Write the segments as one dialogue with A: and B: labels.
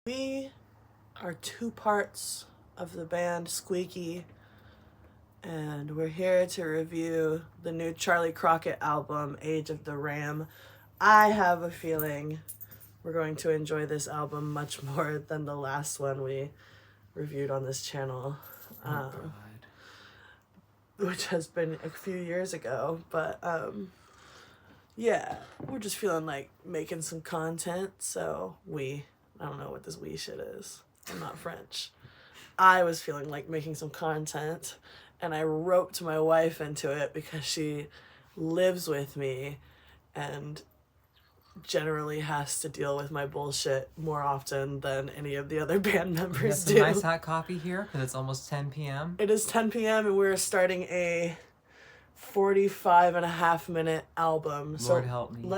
A: We are two parts of the band Squeaky, and we're here to review the new Charley Crockett album, Age of the Ram. I have a feeling we're going to enjoy this album much more than the last one we reviewed on this channel, which has been a few years ago. But yeah, we're just feeling like making some content, so I don't know what this we shit is. I'm not French. I was feeling like making some content, and I roped my wife into it because she lives with me and generally has to deal with my bullshit more often than any of the other band members do.
B: Nice hot coffee here because it's almost 10 p.m.
A: It is 10 p.m. and we're starting a 45.5-minute album.
B: Lord help me.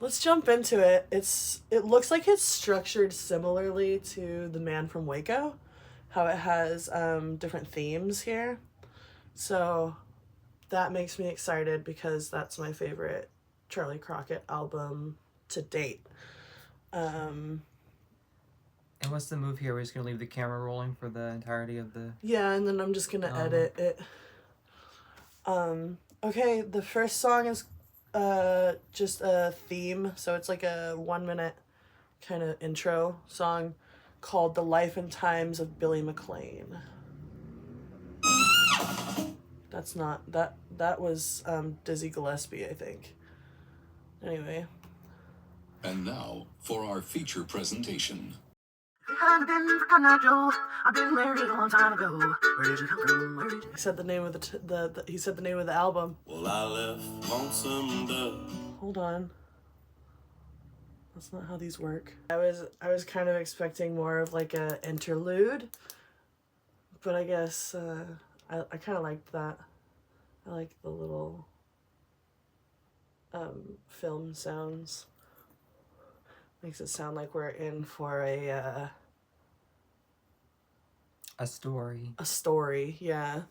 A: Let's jump into it. It looks like it's structured similarly to The Man from Waco, how it has different themes here. So that makes me excited because that's my favorite Charley Crockett album to date.
B: And what's the move here? We're just gonna leave the camera rolling for the entirety of the...
A: Yeah, and then I'm just gonna edit it. Okay, the first song is just a theme, so it's like a 1-minute kind of intro song called The Life and Times of Billy McLean. That's not that was Dizzy Gillespie, I think. Anyway.
C: And now for our feature presentation.
A: I've been married a long time ago. Where did you come from? He said the name of he said the name of the album.
C: Well, I left lonesome dove.
A: Hold on. That's not how these work. I was kind of expecting more of like a interlude, but I guess I kind of liked that. I like the little film sounds. Makes it sound like we're in for a
B: story.
A: A story, yeah.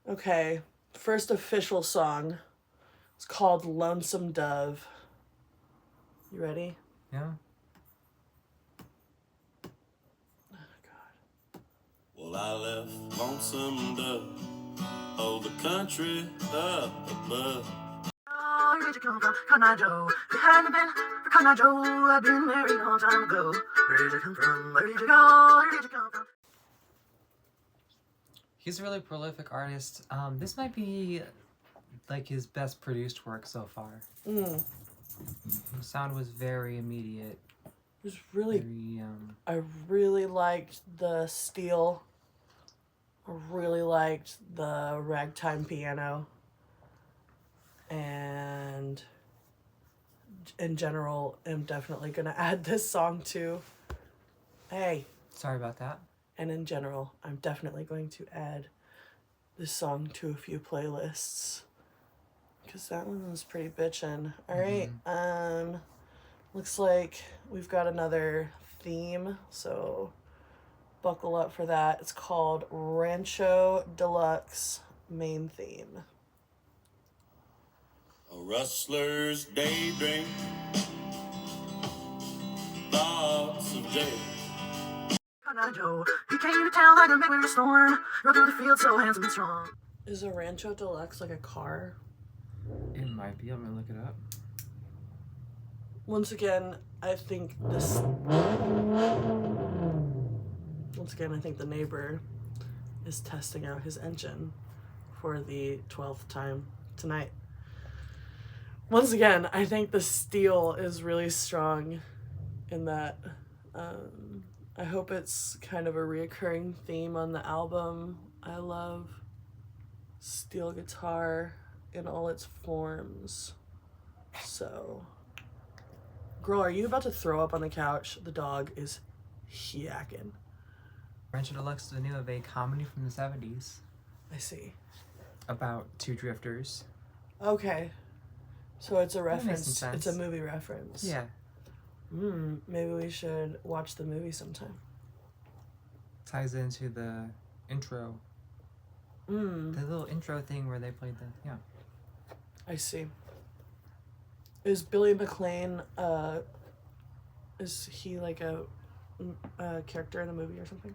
A: Okay, first official song. It's called Lonesome Dove. You ready?
B: Yeah.
A: Oh, God.
C: Well, I left lonesome dove. Oh, the country up above.
A: Where did you come from, Cotton Eye Joe? If it hadn't been for Cotton Eye Joe, I'd been married a long time ago. Where did you come from? Where did you go? Where did you come from?
B: He's a really prolific artist. This might be like his best produced work so far. The sound was very immediate.
A: It was really... I really liked the steel. I really liked the ragtime piano. And in general, I'm definitely going to add this song to... Hey.
B: Sorry about that.
A: And in general, I'm definitely going to add this song to a few playlists. Because that one was pretty bitchin'. Alright, looks like we've got another theme, so buckle up for that. It's called Rancho Deluxe Main Theme.
C: A rustler's daydream. Thoughts of day.
A: Joe, he came to town like a midwinter storm. Rode through the field so handsome and strong. Is a Rancho Deluxe like a car?
B: It might be. I'm gonna look it up.
A: Once again, I think the neighbor is testing out his engine for the 12th time tonight. Once again, I think the steel is really strong in that. I hope it's kind of a reoccurring theme on the album. I love steel guitar in all its forms. So, girl, are you about to throw up on the couch? The dog is yakking.
B: Rancho Deluxe is the name of a comedy from the 70s.
A: I see.
B: About two drifters.
A: Okay. So it's a reference.
B: That makes some sense.
A: It's a movie reference.
B: Yeah.
A: Maybe we should watch the movie sometime.
B: Ties into the intro. The little intro thing where they played the... Yeah.
A: I see. Is Billy McLean Is he like a character in the movie or something?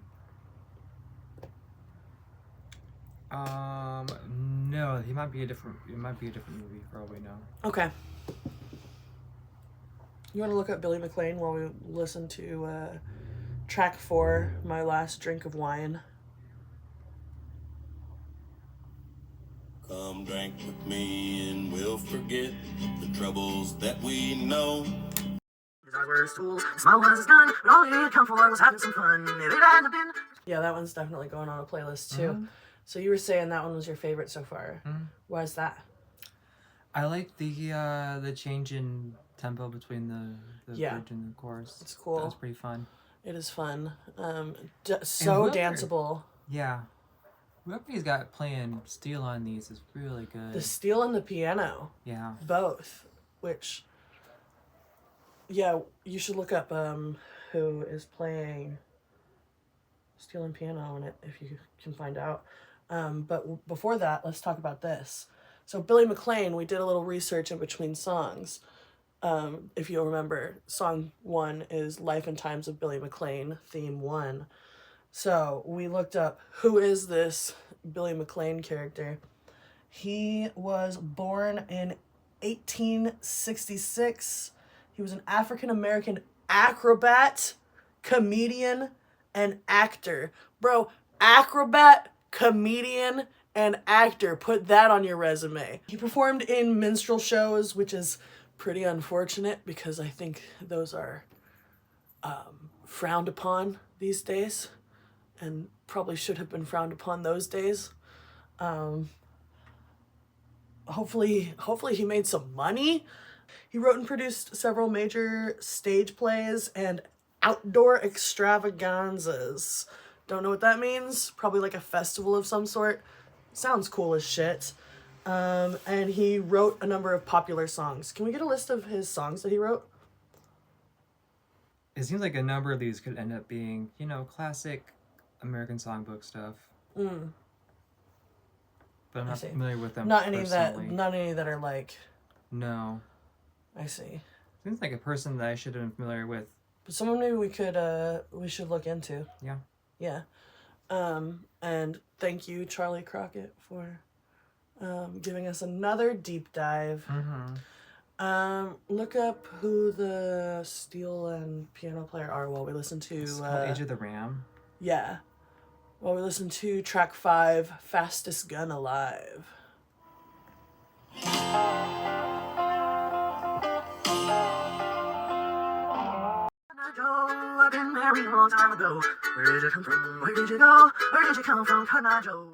B: No, he might be a different. It might be a different movie for all we know.
A: Okay. You want to look up Billy McLean while we listen to track 4, My Last Drink of Wine?
C: Come drink with me and we'll forget the troubles that we know.
A: Yeah, that one's definitely going on a playlist too.
B: Mm-hmm.
A: So you were saying that one was your favorite so far.
B: Mm-hmm.
A: Why is that?
B: I like the change in tempo between the
A: Yeah.
B: bridge and the chorus.
A: It's cool.
B: That's pretty fun.
A: It is fun.
B: whoever-
A: Danceable.
B: Yeah. Whoever he's got playing steel on these is really good.
A: The steel and the piano,
B: Yeah.
A: both. Which, yeah, you should look up who is playing steel and piano on it if you can find out. But before that, let's talk about this. So Billy McLean, we did a little research in between songs. If you'll remember, song 1 is Life and Times of Billy McLean, theme 1. So we looked up who is this Billy McLean character. He was born in 1866. He was an African-American acrobat, comedian, and actor. Bro, acrobat, comedian, and actor. Put that on your resume. He performed in minstrel shows, which is pretty unfortunate because I think those are frowned upon these days and probably should have been frowned upon those days. Hopefully he made some money. He wrote and produced several major stage plays and outdoor extravaganzas. Don't know what that means. Probably like a festival of some sort. Sounds cool as shit. And he wrote a number of popular songs. Can we get a list of his songs that he wrote?
B: It seems like a number of these could end up being, classic American songbook stuff. But I'm not familiar with them.
A: Not any that are like.
B: No.
A: I see.
B: Seems like a person that I should have been familiar with.
A: But someone maybe we should look into.
B: Yeah.
A: Yeah. And thank you, Charley Crockett, for giving us another deep dive.
B: Mm-hmm.
A: Look up who the steel and piano player are while we listen to...
B: It's called Age of the Ram.
A: Yeah. While we listen to track 5, Fastest Gun Alive. I've been married a long time ago. Where did you come from? Where did you go? Where did you come from, Cotton Eye Joe?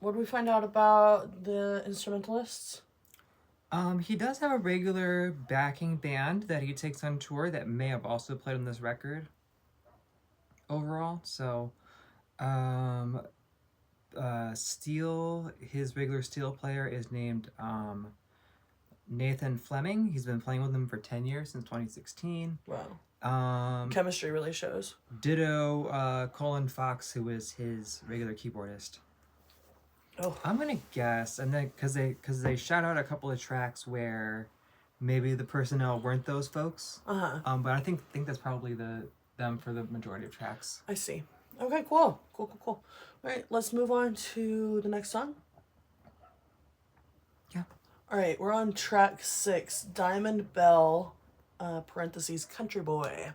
A: What did we find out about the instrumentalists?
B: He does have a regular backing band that he takes on tour that may have also played on this record overall. So, steel, his regular steel player is named Nathan Fleming. He's been playing with him for 10 years, since 2016.
A: Wow. Chemistry really shows.
B: Ditto Colin Fox, who is his regular keyboardist.
A: Oh.
B: I'm gonna guess, and then because they shout out a couple of tracks where maybe the personnel weren't those folks. But I think that's probably them for the majority of tracks.
A: I see. Okay, cool. All right, let's move on to the next song.
B: Yeah.
A: All right, we're on track 6, Diamond Bell, parentheses, Country Boy.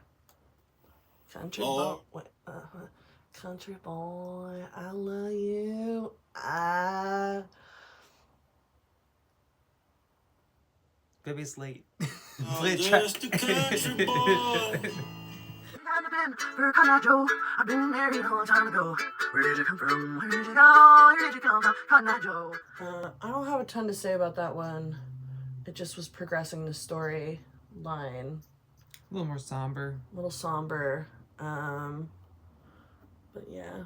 A: Country Boy. Country Boy, I love you.
B: Maybe it's late.
C: Just a country boy.
A: I've been married a long time ago. Where did you come from? Where did you go? Where did you come from? Cotton Eye Joe. I don't have a ton to say about that one. It just was progressing the story line.
B: A little more somber.
A: A little somber. But yeah.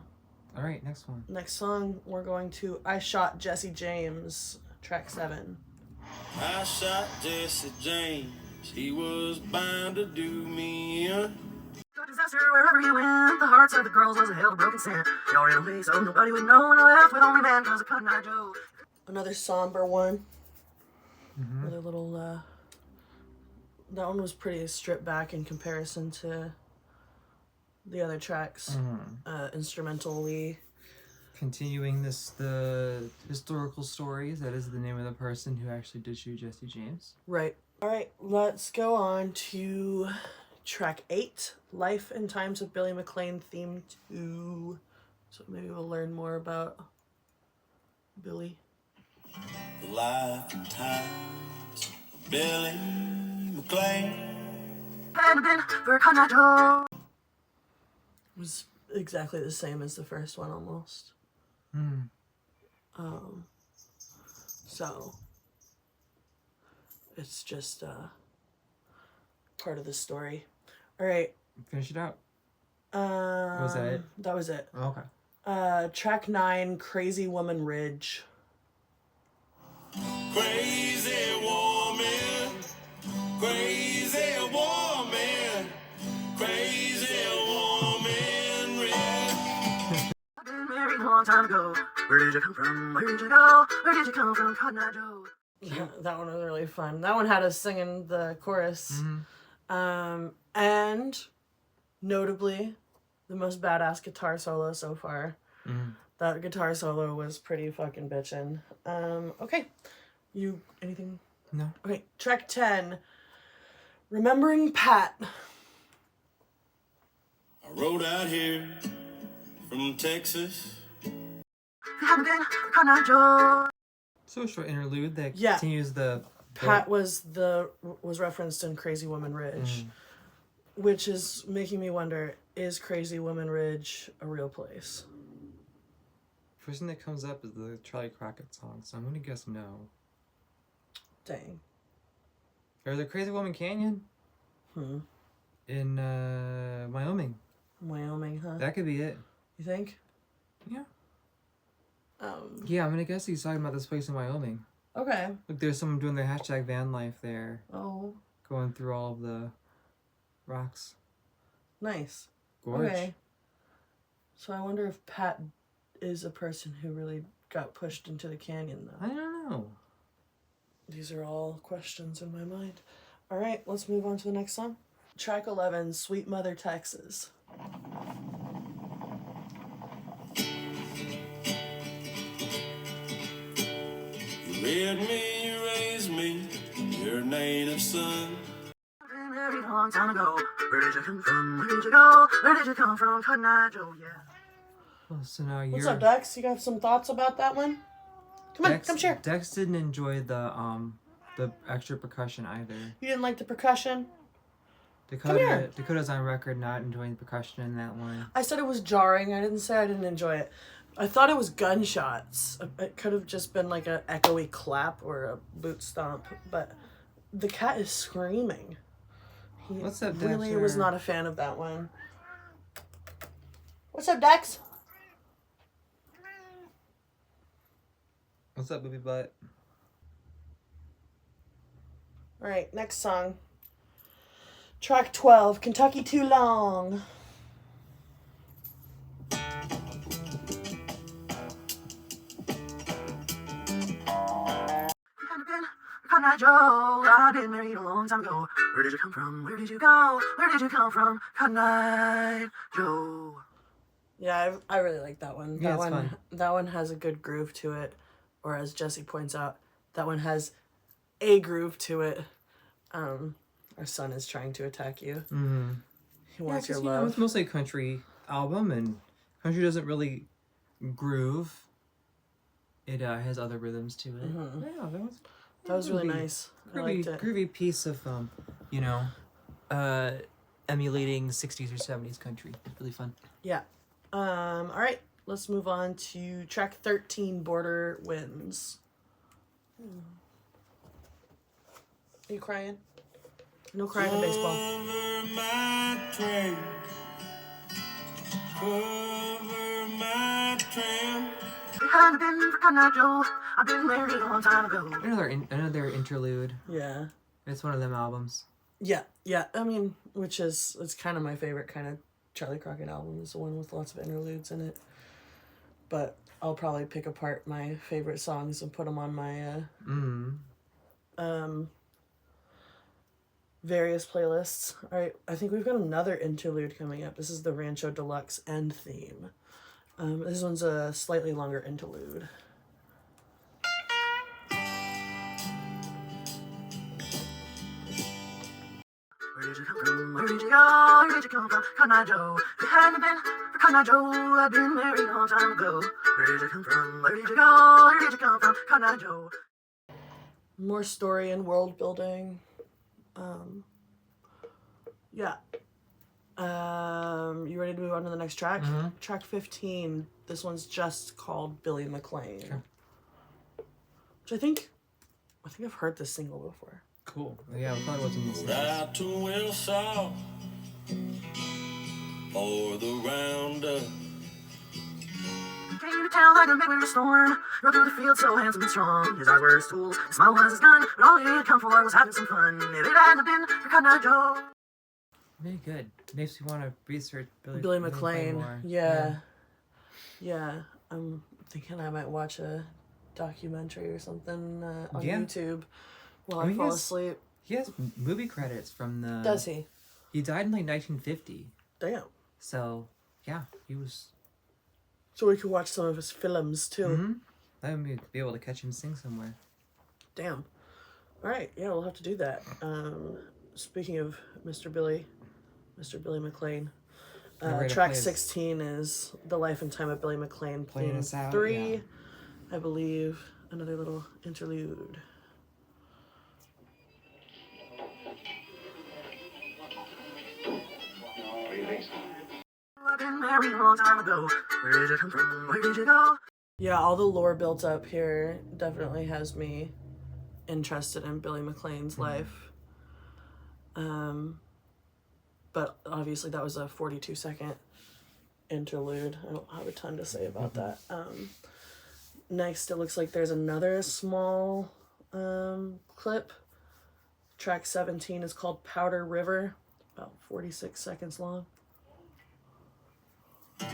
B: All right, next one.
A: Next song, we're going to I Shot Jesse James, track 7.
C: I shot Jesse James. He was bound to do me a
A: disaster wherever you went. The hearts of the girls was a hell of a broken scent. Y'all ran away so nobody would know, and I left with only man cause of Cotton Eye Joe. Another somber one. Another little That one was pretty stripped back in comparison to the other tracks. Instrumentally.
B: Continuing the historical stories. That is the name of the person who actually did shoot Jesse James.
A: Right. All right, let's go on to track 8, Life and Times of Billy McLean, theme 2. So maybe we'll learn more about Billy.
C: The life and times of Billy McLean.
A: It was exactly the same as the first one almost. So it's just part of the story. All right.
B: Finish it out. Was that it?
A: That was it.
B: Oh, okay.
A: Track 9, Crazy Woman Ridge.
C: Crazy woman, crazy woman, crazy woman, red.
A: I've been married a long time ago. Where did you come from? Where did you go? Where did you come from, Cotton Eye Joe? Yeah, that one was really fun. That one had us singing the chorus. And notably, the most badass guitar solo so far. That guitar solo was pretty fucking bitchin'. Okay. You, anything?
B: No.
A: Okay, track 10, Remembering Pat.
C: I rode out here from Texas.
B: So a short interlude that
A: Yeah.
B: continues the...
A: Pat was referenced in Crazy Woman Ridge, which is making me wonder, is Crazy Woman Ridge a real place?
B: First thing that comes up is the Charley Crockett song, so I'm gonna guess no.
A: Dang.
B: Or the Crazy Woman Canyon? In Wyoming.
A: Wyoming, huh?
B: That could be it.
A: You think?
B: Yeah. Yeah, I'm gonna guess he's talking about this place in Wyoming.
A: Okay.
B: Look, there's someone doing their hashtag van life there.
A: Oh.
B: Going through all of the rocks.
A: Nice.
B: Gorge.
A: Okay. So I wonder if Pat is a person who really got pushed into the canyon, though.
B: I don't know.
A: These are all questions in my mind. All right, let's move on to the next song. Track 11, Sweet Mother, Texas.
C: You reared me, you raised me, you're a native son.
A: I've been married a long time ago. Where did you come from? Where did you go? Where did you come from? Cotton Eye Joe, yeah.
B: Well, so now you're...
A: What's up, Dex? You got some thoughts about that one? Come on, come share.
B: Dex didn't enjoy the extra percussion either.
A: You didn't like the percussion?
B: Dakota's on record not enjoying the percussion in that one.
A: I said it was jarring. I didn't say I didn't enjoy it. I thought it was gunshots. It could have just been like a echoey clap or a boot stomp, but the cat is screaming. He
B: What's up,
A: really
B: Dexter?
A: was not a fan of that one. What's up, Dex?
B: What's up, booby butt?
A: All right, next song. Track 12, Kentucky Too Long. Cotton Eye Joe, I've been married a long time ago. Where did you come from? Where did you go? Where did you come from? Cotton Eye Joe. Yeah, I really like that one.
B: Yeah, it's fun.
A: That one has a good groove to it. Or as Jesse points out, that one has a groove to it. Our son is trying to attack you.
B: Mm-hmm.
A: He wants your
B: You know,
A: love.
B: it's mostly a country album, and country doesn't really groove. It has other rhythms to it.
A: Mm-hmm.
B: Yeah,
A: That was really nice. I liked it.
B: Groovy piece of, emulating 60s or 70s country. It's really fun.
A: Yeah. All right. Let's move on to track 13, Border Winds. Are you crying? No crying in baseball.
C: Cover my trail. Cover my trail.
A: I've been for Cotton Eye Joe. I've been married a long time ago.
B: Another interlude.
A: Yeah.
B: It's one of them albums.
A: Yeah. I mean, it's kind of my favorite kind of Charley Crockett album. Is the one with lots of interludes in it. But I'll probably pick apart my favorite songs and put them on my various playlists. All right, I think we've got another interlude coming up. This is the Rancho Deluxe end theme. This one's a slightly longer interlude. Where did you come from? Where did you go? Where did you come from? Cotton Eye Joe. If it hadn't been for Cotton Eye Joe, I'd been married a long time ago. Where did you come from? Where did you go? Where did you come from? Cotton Eye Joe. More story and world building. Yeah. You ready to move on to the next track?
B: Mm-hmm.
A: Track 15. This one's just called Billy McLean.
B: Sure.
A: Which I think I've heard this single before.
B: Cool. Yeah, it probably wasn't the
C: Ride to Wilsaw for the roundup.
A: Came to town like a midwinter storm. Rode through the field so handsome and strong. His eyes were his tools, his smile was his gun. But all he had come for was having some fun. If it hadn't been for Cotton Eye Joe.
B: Very good. Makes me want to research
A: Billy McLean.
B: more.
A: Yeah. I'm thinking I might watch a documentary or something on YouTube while I fall asleep.
B: He has movie credits from the...
A: Does he?
B: He died in like 1950.
A: Damn.
B: So, yeah, he was...
A: So we could watch some of his films too.
B: Mm-hmm. I would be able to catch him sing somewhere.
A: Damn. All right, yeah, we'll have to do that. Speaking of Mr. Billy McLean, track 16 is The Life and Time of Billy McLean,
B: Playing us out,
A: 3,
B: yeah.
A: I believe, another little interlude. I've been married a long time ago. Where did you come from? Where did you go? Yeah, all the lore built up here definitely has me interested in Billy McLean's life. But obviously that was a 42-second interlude. I don't have a ton to say about that. Next, it looks like there's another small clip. Track 17 is called Powder River, about 46 seconds long. Where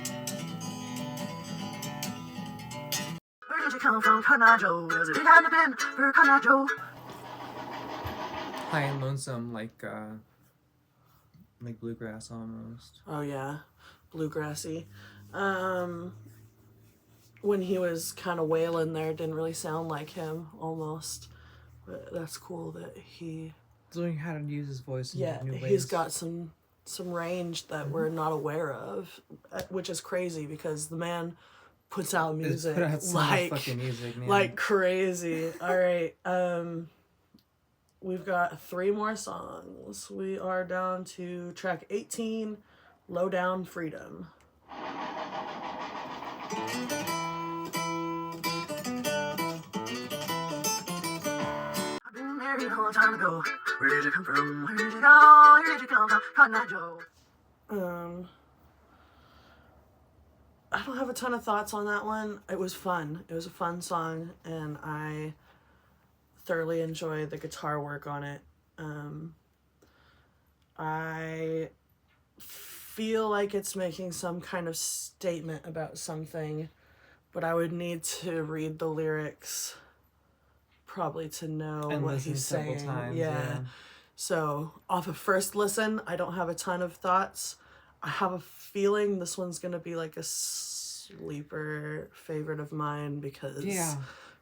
A: did you come from, Cotton Eye Joe? As if it hadn't been for Cotton Eye Joe.
B: High and lonesome, like bluegrass almost.
A: Oh yeah, bluegrassy. When he was kind of wailing there, it didn't really sound like him almost. But that's cool that he...
B: Learning how to use his voice in new ways.
A: He's got some range that we're not aware of, which is crazy because the man puts out music
B: put out so much fucking music, man.
A: Like crazy. All right, we've got 3 more songs. We are down to track 18, Low Down Freedom. I've been married a long time ago. Where did you come from? Where did you go? Where did you come from? Cotton Eye Joe. I don't have a ton of thoughts on that one. It was fun. It was a fun song, and I thoroughly enjoy the guitar work on it. I feel like it's making some kind of statement about something, but I would need to read the lyrics probably to know
B: and
A: what he's saying.
B: Times,
A: yeah. So off of first listen, I don't have a ton of thoughts. I have a feeling this one's gonna be like a sleeper favorite of mine because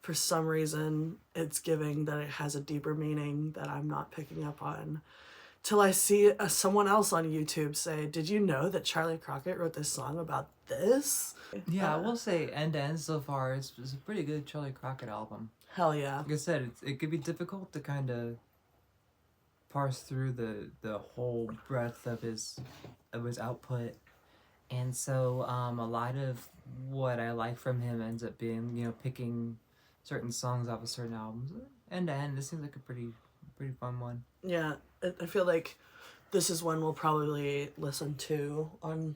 A: for some reason it's giving that it has a deeper meaning that I'm not picking up on till I see someone else on YouTube say, did you know that Charley Crockett wrote this song about this?
B: Yeah, I will say end to end so far it's a pretty good Charley Crockett album.
A: Hell yeah.
B: Like I said, it could be difficult to kind of parse through the whole breadth of his output, and so a lot of what I like from him ends up being picking certain songs off of certain albums. End to end, this seems like a pretty fun one.
A: Yeah, I feel like this is one we'll probably listen to on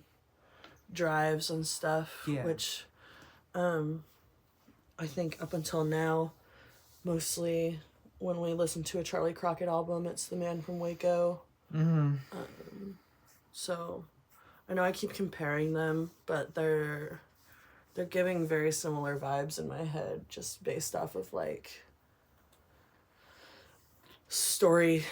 A: drives and stuff.
B: Yeah.
A: Which I think up until now, mostly when we listen to a Charley Crockett album, it's The Man from Waco. So I know I keep comparing them, but they're giving very similar vibes in my head, just based off of like storytelling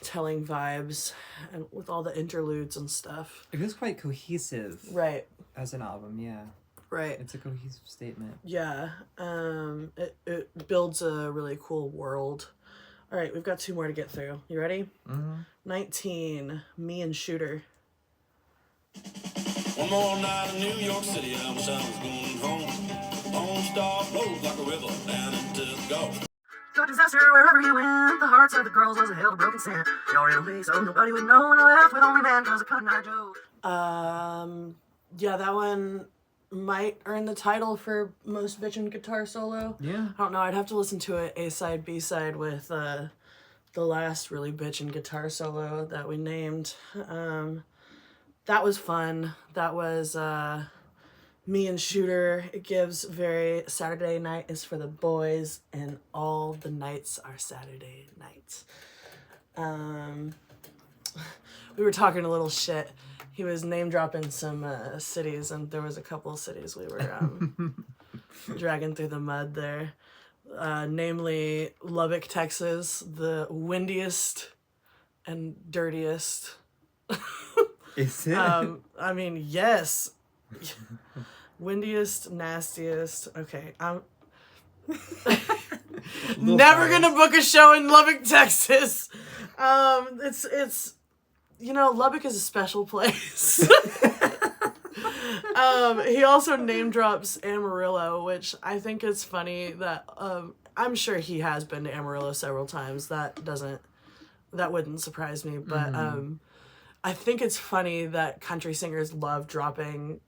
A: telling vibes, and with all the interludes and stuff.
B: It was quite cohesive.
A: Right.
B: As an album, yeah.
A: Right.
B: It's a cohesive statement.
A: Yeah. It builds a really cool world. All right, we've got 2 more to get through. You ready? 19, Me and Shooter.
C: One more night in New York City, I wish I was going home. Lone Star flows like a river down into the Gulf.
A: The disaster wherever he went, the hearts of the girls was a hell of a broken scent. Y'all ran away so nobody would know when I left with only man cause of Cotton Eye Joe. Yeah, that one might earn the title for most bitchin' guitar solo.
B: Yeah.
A: I don't know, I'd have to listen to it A-side, B-side with the last really bitchin' guitar solo that we named. That was fun. That was Me and Shooter. It gives very Saturday night is for the boys and all the nights are Saturday nights. We were talking a little shit. He was name dropping some cities, and there was a couple of cities we were dragging through the mud there. Namely Lubbock, Texas, the windiest and dirtiest.
B: Is it?
A: I mean, yes. Windiest, nastiest. Okay, I'm never gonna book a show in Lubbock, Texas. It's Lubbock is a special place. He also name drops Amarillo, which I think is funny that I'm sure he has been to Amarillo several times. That wouldn't surprise me, but I think it's funny that country singers love dropping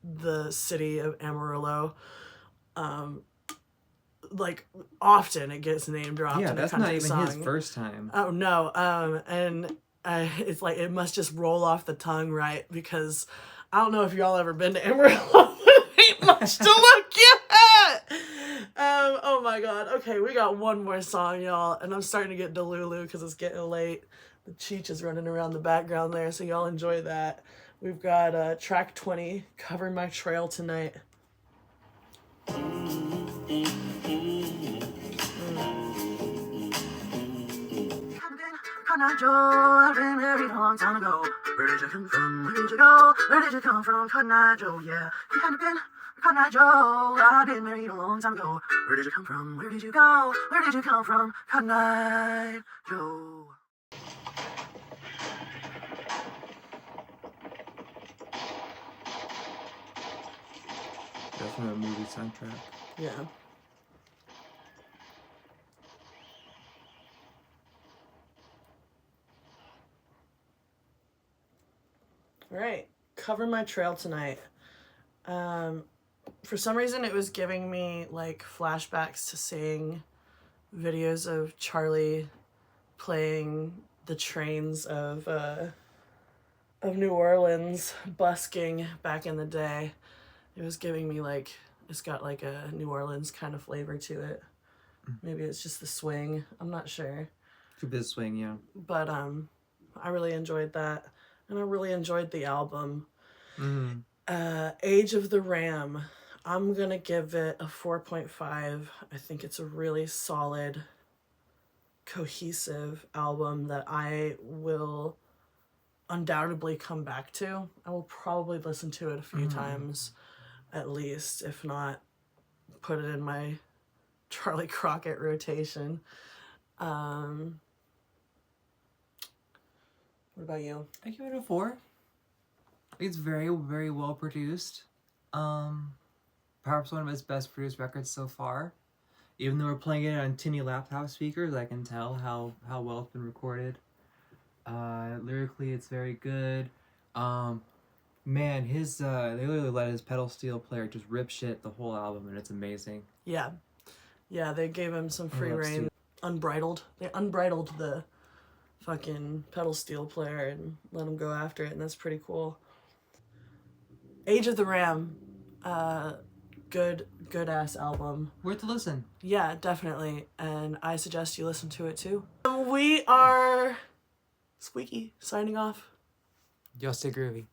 A: the city of Amarillo. Like, often it gets name dropped in a country song. Yeah, that's not even his
B: first time.
A: Oh, no. And it's like, it must just roll off the tongue right, because I don't know if y'all ever been to Amarillo, but it ain't much to look at. Oh my God. Okay, we got one more song, y'all, and I'm starting to get delulu because it's getting late. The Cheech is running around the background there, so y'all enjoy that. We've got track 20, Cover My Trail Tonight. Cotton Eye Joe, I've been married a long time ago. Where did you come from? Where did you go? Where did you come from? Cotton Eye Joe, yeah. You hadn't been Cotton Eye Joe, I've been married a long time ago. Where did you come from? Where did you go? Where did you come from? Cotton Eye Joe.
B: That's from a movie soundtrack.
A: Yeah. All right, Cover My Trail Tonight. For some reason, it was giving me like flashbacks to seeing videos of Charley playing the trains of New Orleans, busking back in the day. It was giving me like, it's got like a New Orleans kind of flavor to it. Maybe it's just the swing. I'm not sure.
B: Could be the swing, yeah.
A: But I really enjoyed that. And I really enjoyed the album. Age of the Ram. I'm going to give it a 4.5. I think it's a really solid, cohesive album that I will undoubtedly come back to. I will probably listen to it a few times at least, if not put it in my Charley Crockett rotation. What about you?
B: I give it a 4. It's very, very well produced. Perhaps one of his best produced records so far. Even though we're playing it on tinny laptop speakers, I can tell how well it's been recorded. Lyrically, it's very good. Man, his they literally let his pedal steel player just rip shit the whole album, and it's amazing.
A: Yeah, they gave him some free reign, unbridled. They unbridled the fucking pedal steel player and let him go after it, and that's pretty cool. Age of the Ram, good ass album.
B: Worth a listen.
A: Yeah, definitely, and I suggest you listen to it too. We are Squeaky signing off.
B: Y'all stay groovy.